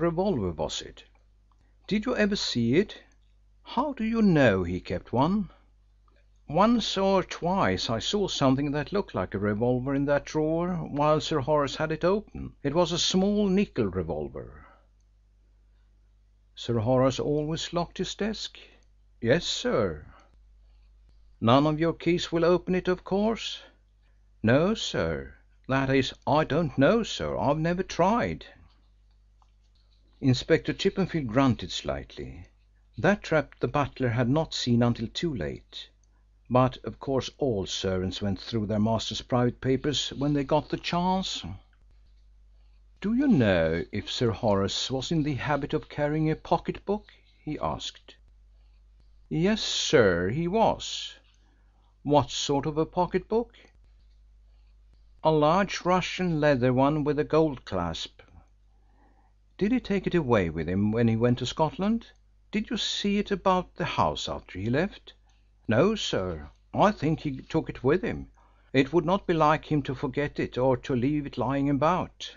revolver was it? Did you ever see it? How do you know he kept one?" "Once or twice I saw something that looked like a revolver in that drawer while Sir Horace had it open. It was a small nickel revolver." "Sir Horace always locked his desk?" "Yes, sir." "None of your keys will open it, of course?" "No, sir. That is, I don't know, sir. I've never tried." Inspector Chippenfield grunted slightly. That trap the butler had not seen until too late. But of course all servants went through their master's private papers when they got the chance. "Do you know if Sir Horace was in the habit of carrying a pocket book?" he asked. "Yes, sir, he was." "What sort of a pocket book?" "A large Russian leather one with a gold clasp." "Did he take it away with him when he went to Scotland? Did you see it about the house after he left?" "No, sir. I think he took it with him. It would not be like him to forget it or to leave it lying about."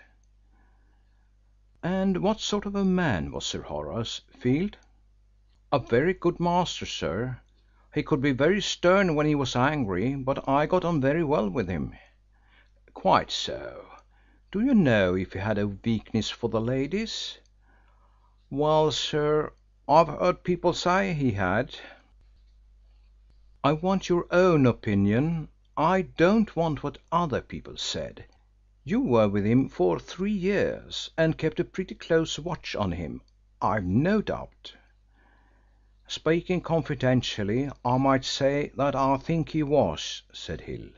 "And what sort of a man was Sir Horace, Field?" "A very good master, sir. He could be very stern when he was angry, but I got on very well with him." "Quite so. Do you know if he had a weakness for the ladies?" "Well, sir, I've heard people say he had." "I want your own opinion. I don't want what other people said. You were with him for 3 years, and kept a pretty close watch on him, I've no doubt." "Speaking confidentially, I might say that I think he was," said Hill.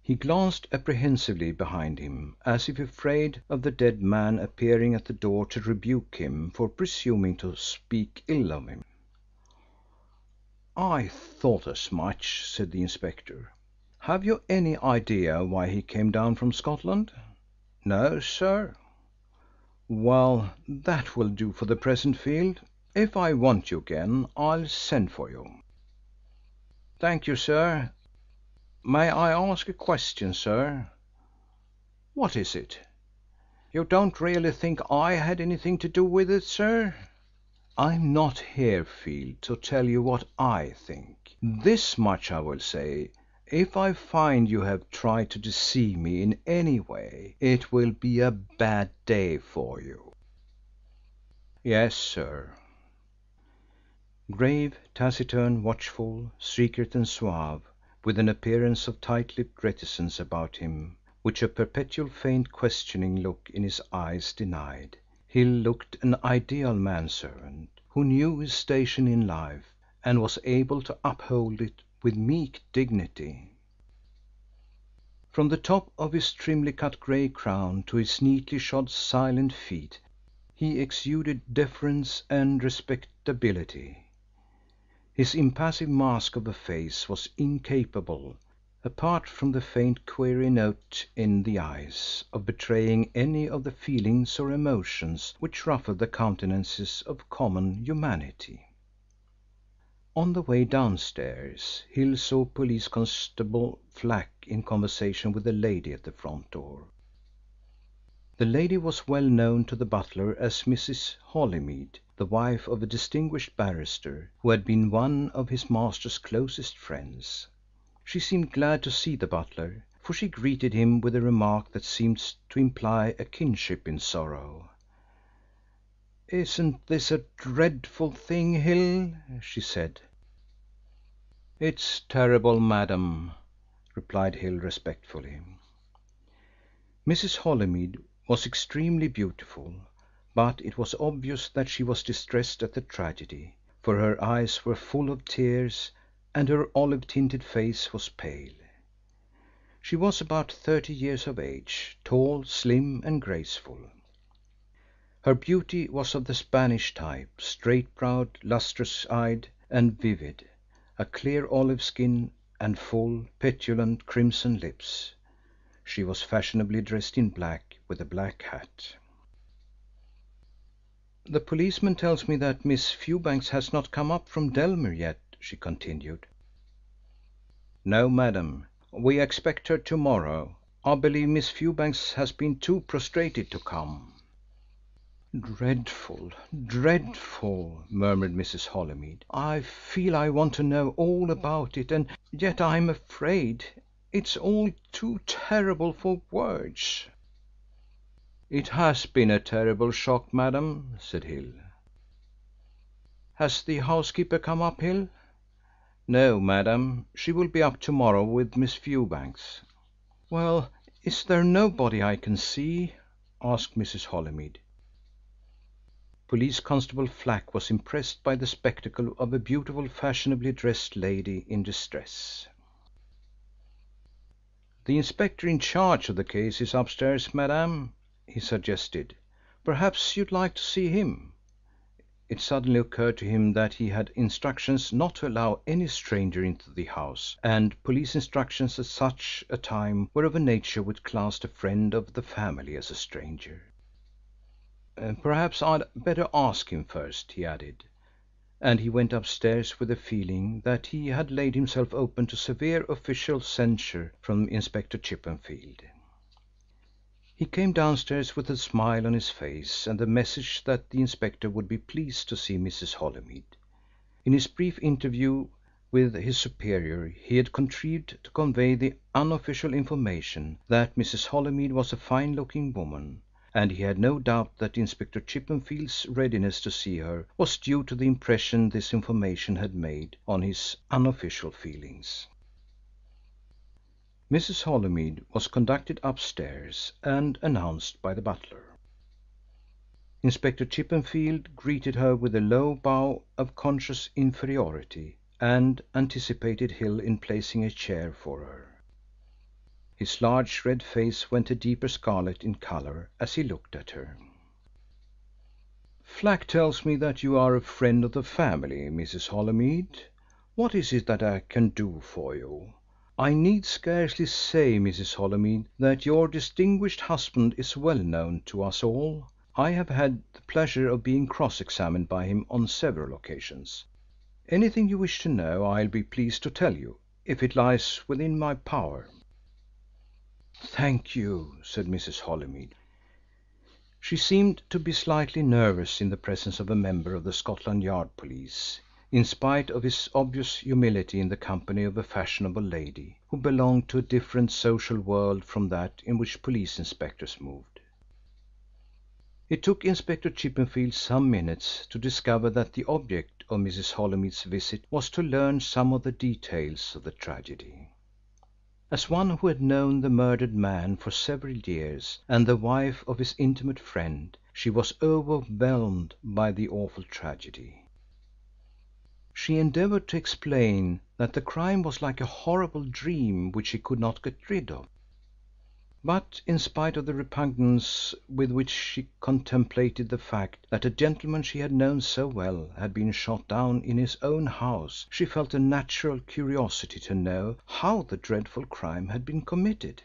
He glanced apprehensively behind him, as if afraid of the dead man appearing at the door to rebuke him for presuming to speak ill of him. "I thought as much," said the inspector. "Have you any idea why he came down from Scotland?" "No, sir." "Well, that will do for the present, Field. If I want you again I'll send for you." "Thank you, sir. May I ask a question, sir?" "What is it?" "You don't really think I had anything to do with it, sir?" "I'm not here, Field, to tell you what I think. This much I will say. If I find you have tried to deceive me in any way, it will be a bad day for you." "Yes, sir." Grave, taciturn, watchful, secret and suave, with an appearance of tight-lipped reticence about him which a perpetual faint questioning look in his eyes denied, Hill looked an ideal manservant, who knew his station in life and was able to uphold it with meek dignity. From the top of his trimly cut grey crown to his neatly shod silent feet he exuded deference and respectability. His impassive mask of a face was incapable, apart from the faint query note in the eyes, of betraying any of the feelings or emotions which ruffle the countenances of common humanity. On the way downstairs Hill saw Police Constable Flack in conversation with a lady at the front door. The lady was well known to the butler as Mrs. Holymead, the wife of a distinguished barrister who had been one of his master's closest friends. She seemed glad to see the butler, for she greeted him with a remark that seemed to imply a kinship in sorrow. "Isn't this a dreadful thing, Hill?" she said. "It's terrible, madam," replied Hill respectfully. Mrs. Holymead was extremely beautiful, but it was obvious that she was distressed at the tragedy, for her eyes were full of tears and her olive tinted face was pale. She was about 30 years of age, tall, slim and graceful. Her beauty was of the Spanish type, straight-browed, lustrous-eyed and vivid, a clear olive skin and full, petulant, crimson lips. She was fashionably dressed in black, with a black hat. "The policeman tells me that Miss Fewbanks has not come up from Dellmere yet," she continued. "No, madam. We expect her to-morrow. I believe Miss Fewbanks has been too prostrated to come." Dreadful, dreadful, murmured Mrs. Holymead. I feel I want to know all about it, and yet I'm afraid. It's all too terrible for words. It has been a terrible shock, madam, said Hill. Has the housekeeper come up, Hill? No, madam. She will be up tomorrow with Miss Fewbanks. Well, is there nobody I can see? Asked Mrs. Holymead. Police Constable Flack was impressed by the spectacle of a beautiful, fashionably dressed lady in distress. The inspector in charge of the case is upstairs, madam, he suggested. Perhaps you'd like to see him. It suddenly occurred to him that he had instructions not to allow any stranger into the house, and police instructions at such a time were of a nature which classed a friend of the family as a stranger. Perhaps I'd better ask him first, he added, and he went upstairs with the feeling that he had laid himself open to severe official censure from Inspector Chippenfield. He came downstairs with a smile on his face and the message that the inspector would be pleased to see Mrs. Holymead. In his brief interview with his superior he had contrived to convey the unofficial information that Mrs. Holymead was a fine-looking woman, and he had no doubt that Inspector Chippenfield's readiness to see her was due to the impression this information had made on his unofficial feelings. Mrs. Holymead was conducted upstairs and announced by the butler. Inspector Chippenfield greeted her with a low bow of conscious inferiority, and anticipated Hill in placing a chair for her. His large red face went a deeper scarlet in colour as he looked at her. "Flack tells me that you are a friend of the family, Mrs. Holymead. What is it that I can do for you? I need scarcely say, Mrs. Holymead, that your distinguished husband is well known to us all. I have had the pleasure of being cross-examined by him on several occasions. Anything you wish to know I'll be pleased to tell you, if it lies within my power." "Thank you," said Mrs. Holymead. She seemed to be slightly nervous in the presence of a member of the Scotland Yard police, in spite of his obvious humility in the company of a fashionable lady who belonged to a different social world from that in which police inspectors moved. It took Inspector Chippenfield some minutes to discover that the object of Mrs. Holymead's visit was to learn some of the details of the tragedy. As one who had known the murdered man for several years and the wife of his intimate friend, she was overwhelmed by the awful tragedy. She endeavoured to explain that the crime was like a horrible dream which she could not get rid of. But in spite of the repugnance with which she contemplated the fact that a gentleman she had known so well had been shot down in his own house, she felt a natural curiosity to know how the dreadful crime had been committed.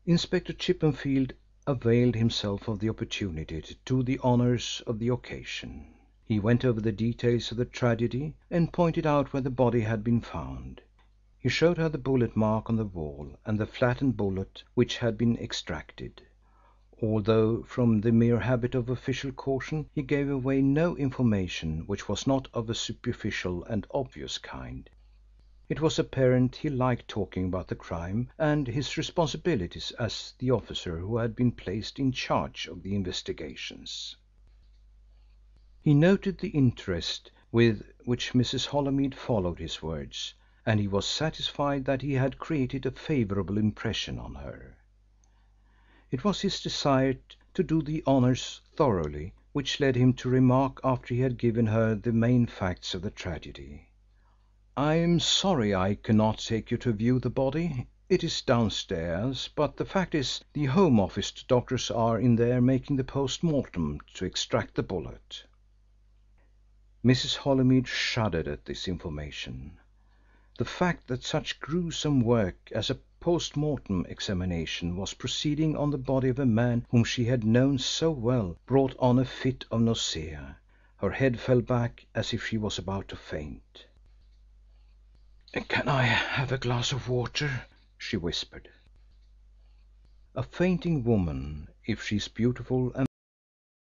Inspector Chippenfield availed himself of the opportunity to do the honours of the occasion. He went over the details of the tragedy and pointed out where the body had been found. He showed her the bullet mark on the wall and the flattened bullet which had been extracted, although from the mere habit of official caution he gave away no information which was not of a superficial and obvious kind. It was apparent he liked talking about the crime and his responsibilities as the officer who had been placed in charge of the investigations. He noted the interest with which Mrs. Holymead followed his words, and he was satisfied that he had created a favourable impression on her. It was his desire to do the honours thoroughly which led him to remark after he had given her the main facts of the tragedy: "I am sorry I cannot take you to view the body. It is downstairs, but the fact is the Home Office doctors are in there making the post mortem to extract the bullet." Mrs. Holymead shuddered at this information. The fact that such gruesome work as a post mortem examination was proceeding on the body of a man whom she had known so well brought on a fit of nausea. Her head fell back as if she was about to faint. "Can I have a glass of water?" she whispered. A fainting woman, if she is beautiful and